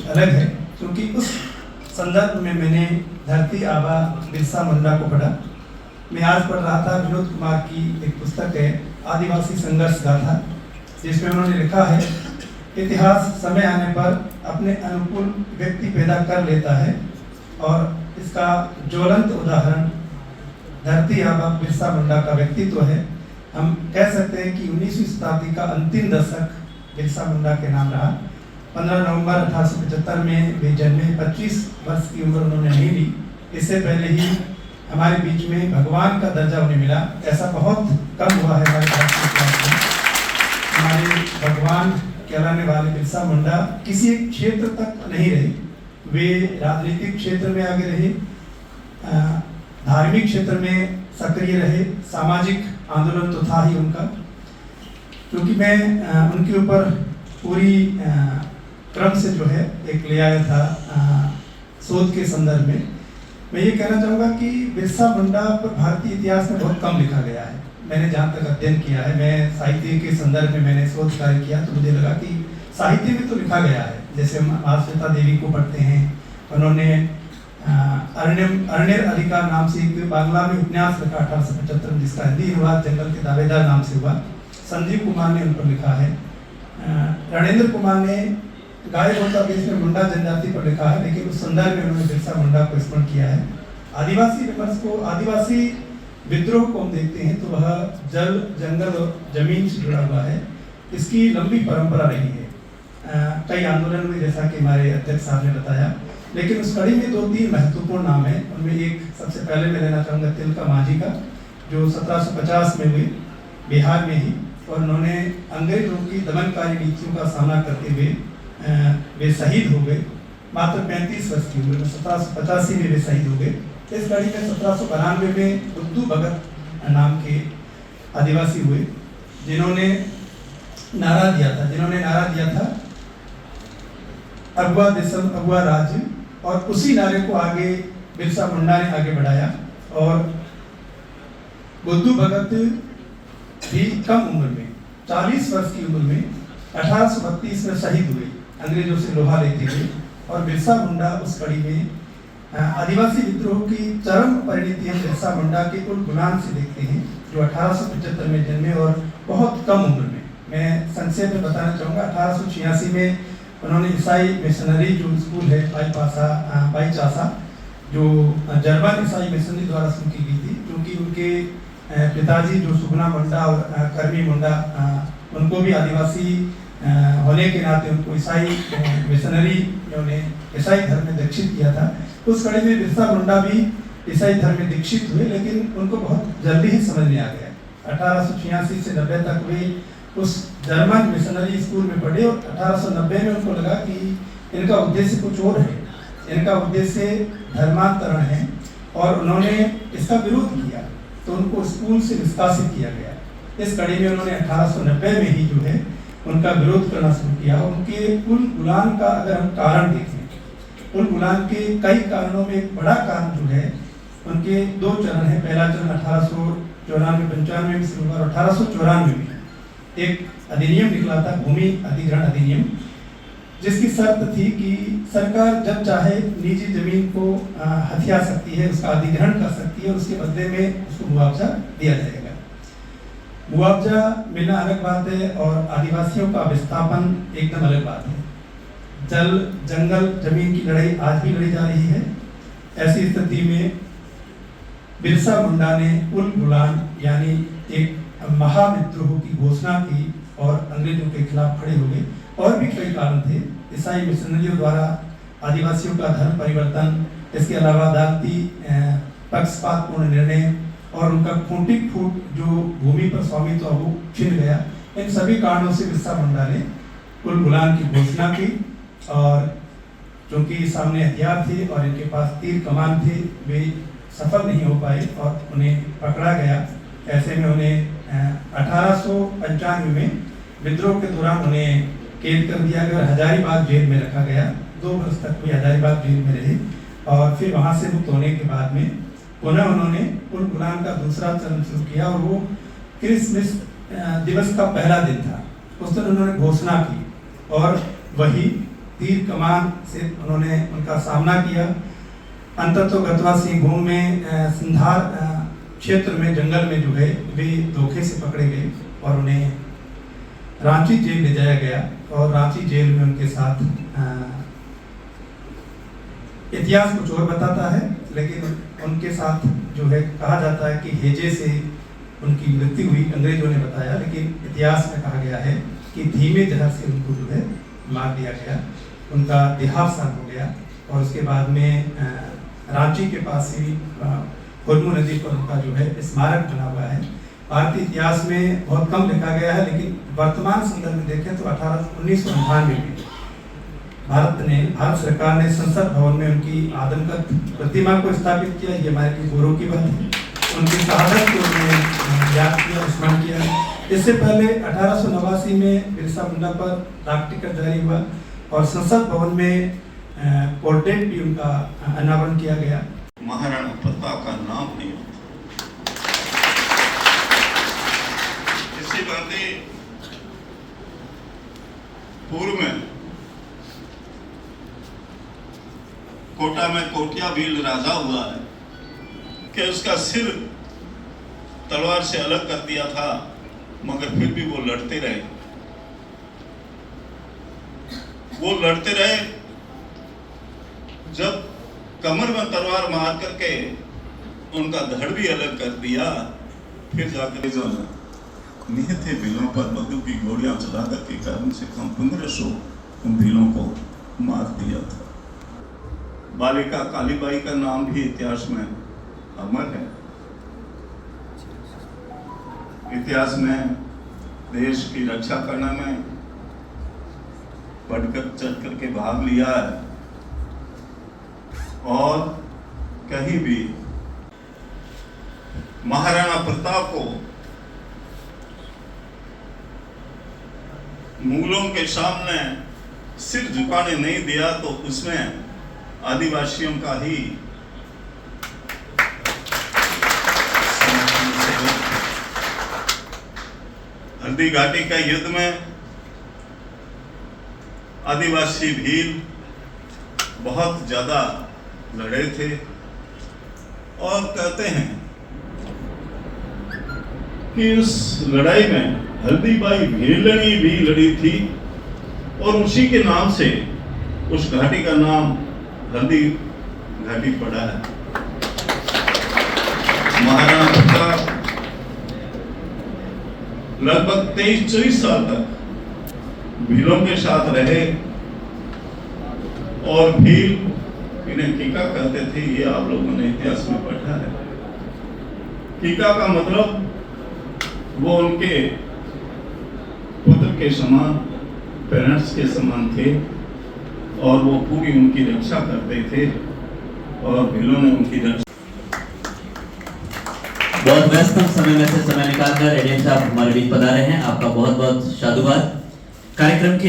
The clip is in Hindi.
कुछ अलग है, क्योंकि उस संदर्भ में मैंने धरती आबा बिरसा मुंडा को पढ़ा। मैं आज पढ़ रहा था विनोद कुमार की एक पुस्तक है आदिवासी संघर्ष गाथा, जिसमें उन्होंने लिखा है, इतिहास समय आने पर अपने अनुकूल व्यक्ति पैदा कर लेता है, और इसका ज्वलंत उदाहरण धरती आबा बिरसा मुंडा का व्यक्तित्व है। हम कह सकते हैं कि 19वीं शताब्दी का अंतिम दशक बिरसा मुंडा के नाम रहा। 15 नवंबर 1875 में वे जन्मे। 25 वर्ष की उम्र उन्होंने नहीं ली। इससे पहले ही हमारे बीच में भगवान का दर्जा उन्हें मिला। ऐसा बहुत कम हुआ है हमारे भारतीय इतिहास में। हमारे भगवान कहलाने वाले बिरसा मुंडा किसी एक क्षेत्र तक नहीं रहे। वे राजनीतिक क्षेत्र में आगे रहे, धार्मिक क्षेत्र में सक्रिय रहे, सामाजिक आंदोलन तो था ही उनका। क्योंकि मैं उनके ऊपर पूरी क्रम से जो है एक ले आया था शोध के संदर्भ में। मैं ये कहना चाहूँगा कि बिरसा मुंडा पर भारतीय इतिहास में बहुत कम लिखा गया है। मैंने जहाँ तक अध्ययन किया है, मैं साहित्य के संदर्भ में मैंने शोध कार्य किया, तो मुझे लगा कि साहित्य में तो लिखा गया है। जैसे हम आश्वेता देवी को पढ़ते हैं, उन्होंने अरण्य अधिकार नाम से एक बांग्ला में उपन्यास लिखा 1875 में, जिसका हिंदी अनुवाद जंगल के दावेदार नाम से हुआ। संजीव कुमार ने उन पर लिखा है। रणेंद्र कुमार ने गाय होता देश में मुंडा जनजाति पर लिखा है, लेकिन उस संदर्भ में उन्होंने बिरसा मुंडा को स्मरण किया है। आदिवासी विमर्श को, आदिवासी विद्रोह को हम देखते हैं तो वह जल, जंगल और जमीन से जुड़ा हुआ है। इसकी लंबी परंपरा रही है। कई आंदोलन में, जैसा कि हमारे अध्यक्ष साहब ने बताया, लेकिन उस कड़ी में 2-3 महत्वपूर्ण नाम है। उनमें एक सबसे पहले मैं लेना चाहूँगा तिलका मांझी का, जो 1750 में हुए बिहार में ही, और उन्होंने अंग्रेजों की दमनकारी नीतियों का सामना करते हुए वे शहीद हो गए। मात्र 35 वर्ष की उम्र में 1785 में वे शहीद हो गए। इस कड़ी में 1792 में बुद्धू भगत नाम के आदिवासी हुए, जिन्होंने नारा दिया था अगवा देशम अगवा राज्य, और उसी नारे को आगे बिरसा मुंडा ने आगे बढ़ाया। और बुद्धू भगत भी कम उम्र में, 40 वर्ष की उम्र में 1832 में शहीद हुए, अंग्रेजों से लोहा लेते हुए। और बिरसा मुंडा उस कड़ी में आदिवासी विद्रोह की चरम परिणति हम बिरसा मुंडा के उन गुलाम से देखते हैं, जो 1875 में जन्मे और बहुत कम उम्र में। मैं संक्षेप में बताना चाहूँगा, 1886 में उन्होंने ईसाई मिशनरी जो स्कूल है पाईचासा, जो जर्मन ईसाई मिशनरी द्वारा शुरू की गई थी, क्योंकि उनके पिताजी जो सुगना मुंडा और कर्मी मुंडा, उनको भी आदिवासी होने के नाते उनको ईसाई मिशनरी ने ईसाई धर्म में दीक्षित किया था। उस कड़ी में बिरसा मुंडा भी ईसाई धर्म में दीक्षित हुए, लेकिन उनको बहुत जल्दी ही समझ में आ गया। 1886 से 90 तक वे उस जर्मन मिशनरी स्कूल में पढ़े, और 1890 में उनको लगा कि इनका उद्देश्य कुछ और है, इनका उद्देश्य धर्मांतरण है, और उन्होंने इसका विरोध किया, तो उनको स्कूल से निष्कासित किया गया। इस कड़ी में उन्होंने 1890 में ही जो है उनका विरोध करना शुरू किया। उनके उल गुलाम का अगर हम कारण देखें, उल गुलाम के कई कारणों में एक बड़ा कारण जो है, उनके 2 चरण है। पहला चरण 1894-95 में शुरू हुआ, और 1894 में एक अधिनियम निकला था, भूमि अधिग्रहण अधिनियम, जिसकी शर्त थी कि सरकार जब चाहे निजी जमीन को हथिया सकती है, उसका अधिग्रहण कर सकती है, और उसके बदले में उसको मुआवजा दिया जाएगा। मुआवजा मिलना अलग बात है, और आदिवासियों का विस्थापन एकदम अलग बात है। जल, जंगल, जमीन की लड़ाई आज भी लड़ी जा रही है। ऐसी स्थिति में बिरसा मुंडा ने उल गुलाम यानी एक महाविद्रोह की घोषणा की, और अंग्रेजों के खिलाफ खड़े हो गए। और भी कई कारण थे, ईसाई मिशनरियों द्वारा आदिवासियों का धर्म परिवर्तन, इसके अलावा अदालती पक्षपातपूर्ण निर्णय, और उनका खूंटी फूट जो भूमि पर स्वामित्व वो छिन गया। इन सभी कारणों से बिरसा मुंडा ने उल गुलाम की घोषणा की, और चूंकि सामने हथियार थे और इनके पास तीर कमान थे, वे सफल नहीं हो पाए और उन्हें पकड़ा गया। ऐसे में उन्हें 1895 में विद्रोह के दौरान उन्हें कैद कर दिया गया, हजारीबाग जेल में रखा गया। 2 वर्ष तक वे हजारीबाग जेल में रहे, और फिर वहाँ से मुक्त होने के बाद में पुनः उन्होंने उल गुलाम का दूसरा चरण शुरू किया, और वो क्रिसमस दिवस का पहला दिन था। उस दिन उन्होंने घोषणा की, और वही तीर कमान से उन्होंने उनका सामना किया। अंततः गतवा सिंहभूम में सिंधार क्षेत्र में जंगल में जो है वे धोखे से पकड़े गए और उन्हें रांची जेल ले जाया गया और रांची जेल में उनके साथ इतिहास कुछ और बताता है, लेकिन उनके साथ जो है कहा जाता है कि हैजे से उनकी मृत्यु हुई, अंग्रेजों ने बताया, लेकिन इतिहास में कहा गया है कि धीमे जहर से उनको जो है मार दिया गया। उनका देहावसान हो गया और उसके बाद में रांची के पास ही हुरमू नदी पर उनका जो है स्मारक बना हुआ है। भारतीय इतिहास में बहुत कम लिखा गया है, लेकिन वर्तमान संदर्भ में देखें तो 1998 में भारत सरकार ने संसद भवन में उनकी आदमकद प्रतिमा को स्थापित किया। ये हमारे लिए गौरव की बात है। उनकी शहादत को उन्होंने याद किया, स्मरण किया। इससे पहले 1889 में बिरसा मुंडा पर डाक टिकट जारी हुआ और संसद भवन में पोर्ट्रेट भी उनका अनावरण किया गया। महाराणा प्रताप का नाम नहीं होता। इसी बातें पूर्व में कोटा में कोटिया भील राजा हुआ है कि उसका सिर तलवार से अलग कर दिया था, मगर फिर भी वो लड़ते रहे। वो लड़ते रहे, जब कमर में तलवार मार करके उनका धड़ भी अलग कर दिया, फिर जाकर जो निहत्थे भीलों पर बंदूक की गोलियां चला करके कम से कम 1500 उन भीलों को मार दिया था। बालिका कालीबाई का नाम भी इतिहास में अमर है। इतिहास में देश की रक्षा करने में बढ़कर चढ़ करके भाग लिया है और कहीं भी महाराणा प्रताप को मुगलों के सामने सिर झुकाने नहीं दिया, तो उसमें आदिवासियों का ही हल्दी घाटी का युद्ध में आदिवासी भील बहुत ज्यादा लड़े थे और कहते हैं कि उस लड़ाई में हल्दीबाई भीलनी भी लड़ी थी और उसी के नाम से उस घाटी का नाम हल्दी घाटी पड़ा है। महाराणा प्रताप लगभग 23-24 साल तक भीलों के साथ रहे और भील इन्हें कीका कहते थे। ये आप लोगों ने इतिहास में पढ़ा है। कीका का मतलब वो उनके पुत्र के समान, पेरेंट्स के समान थे और वो पूरी उनकी रक्षा करते थे और भीलों ने उनकी रक्षा। बहुत व्यस्त समय में से समय निकालकर एडीएम साहब हमारे बीच पधारे हैं। आपका बहुत बहुत साधुवाद। कार्यक्रम के